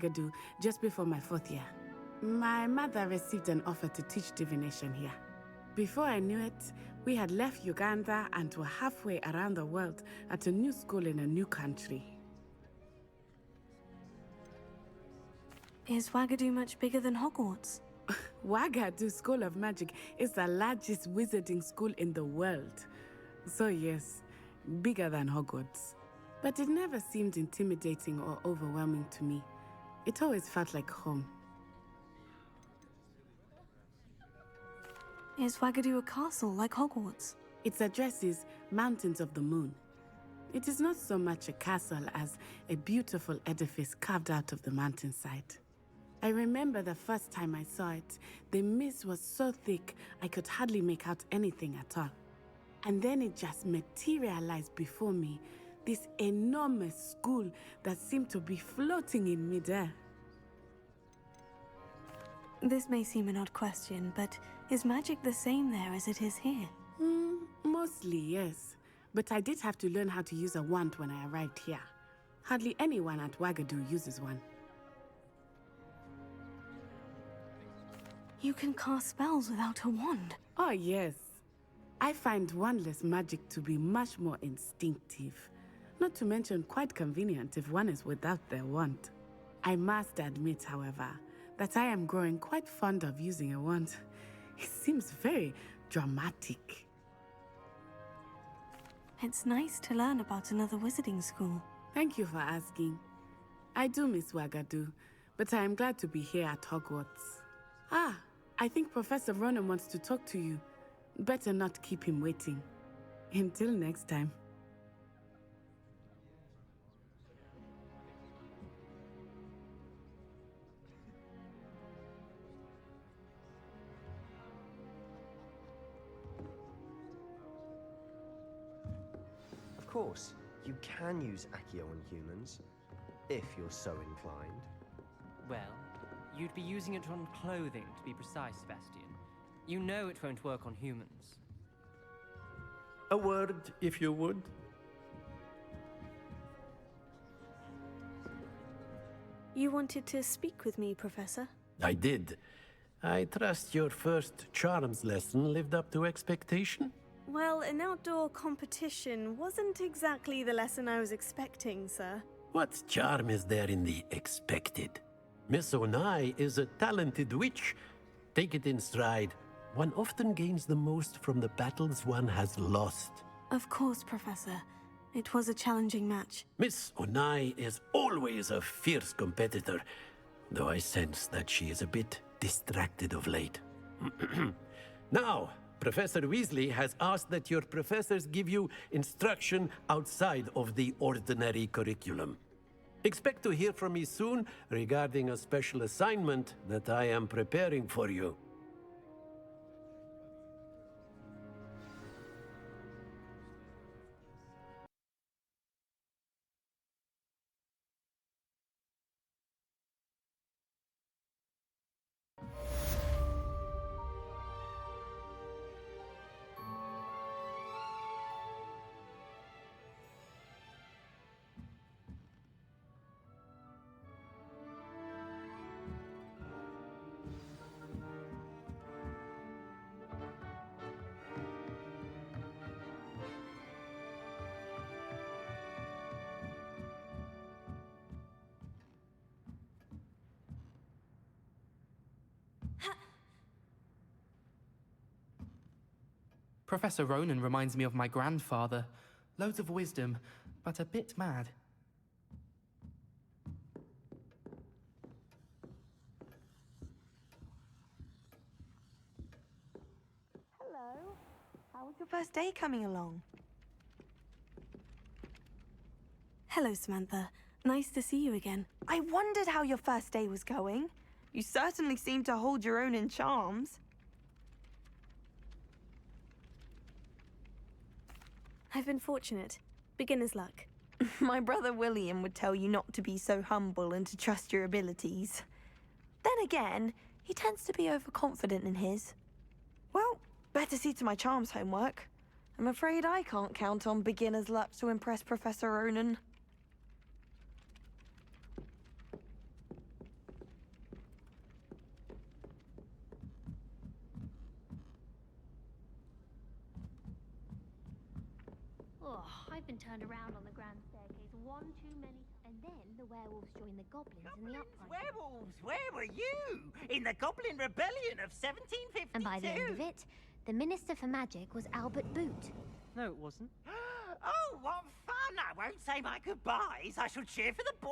Gadu just before my 4th year. My mother received an offer to teach divination here. Before I knew it, we had left Uganda and were halfway around the world at a new school in a new country. Is Wagadu much bigger than Hogwarts? Wagadu School of Magic is the largest wizarding school in the world. So yes, bigger than Hogwarts. But it never seemed intimidating or overwhelming to me. It always felt like home. Is Wagadu a castle like Hogwarts? Its address is Mountains of the Moon. It is not so much a castle as a beautiful edifice carved out of the mountainside. I remember the first time I saw it, the mist was so thick I could hardly make out anything at all. And then it just materialized before me, this enormous school that seemed to be floating in midair. This may seem an odd question, but is magic the same there as it is here? Mostly, yes. But I did have to learn how to use a wand when I arrived here. Hardly anyone at Wagadu uses one. You can cast spells without a wand? Oh, yes. I find wandless magic to be much more instinctive. Not to mention quite convenient if one is without their wand. I must admit, however, that I am growing quite fond of using a wand. It seems very dramatic. It's nice to learn about another wizarding school. Thank you for asking. I do miss Wagadu, but I am glad to be here at Hogwarts. I think Professor Ronan wants to talk to you. Better not keep him waiting. Until next time. Of course, you can use Accio on humans, if you're so inclined. Well, you'd be using it on clothing, to be precise, Sebastian. You know it won't work on humans. A word, if you would. You wanted to speak with me, Professor? I did. I trust your first charms lesson lived up to expectation? Well, an outdoor competition wasn't exactly the lesson I was expecting, sir. What charm is there in the expected? Miss Onai is a talented witch. Take it in stride. One often gains the most from the battles one has lost. Of course, Professor. It was a challenging match. Miss Onai is always a fierce competitor, though I sense that she is a bit distracted of late. Now, Professor Weasley has asked that your professors give you instruction outside of the ordinary curriculum. Expect to hear from me soon regarding a special assignment that I am preparing for you. Professor Ronan reminds me of my grandfather. Loads of wisdom, but a bit mad. Hello. How's your first day coming along? Hello, Samantha. Nice to see you again. I wondered how your first day was going. You certainly seem to hold your own in charms. I've been fortunate. Beginner's luck. My brother William would tell you not to be so humble and to trust your abilities. Then again, he tends to be overconfident in his. Well, better see to my charms homework. I'm afraid I can't count on beginner's luck to impress Professor Ronan. Oh, I've been turned around on the grand staircase one too many. And then the werewolves joined the goblins in the uprising. Werewolves, where were you? In the Goblin Rebellion of 1752. And by the end of it, the Minister for Magic was Albert Boot. No, it wasn't. Oh, what fun! I won't say my goodbyes. I shall cheer for the boy.